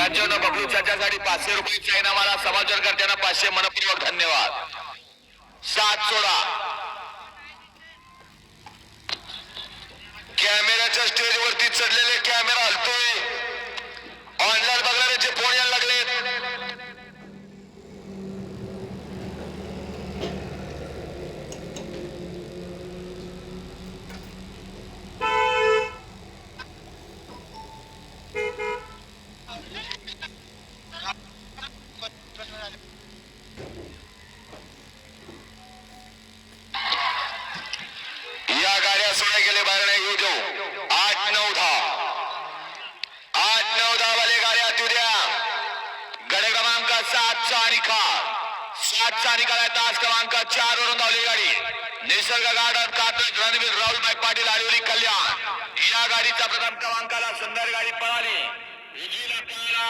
पंचावन्न बबलू चाच्यासाठी 500 रुपयाचा इनामाला समालोचन करताना 500 मनपूर्वक धन्यवाद. 7 सोडा. कॅमेऱ्याच्या स्टेजवरती चढलेले कॅमेरा हलतोय. ऑनलाईन बघणाऱ्याचे फोन यायला लागले. या गाड्या सोडा गेले बाहेर नाही येऊ देऊ. 8, 9, 10 8, 9, 10 वाले गाड्या तू द्या. गडे क्रमांक 7 चा निकाल. 7 चा निकाल आहे. तास क्रमांक 4 वरून धावली गाडी. निसर्ग गार्डन कात्रज रणवीर राहुलभाई पाटील आडिवली कल्याण या गाडीचा प्रथम क्रमांकाला सुंदर गाडी पळाली.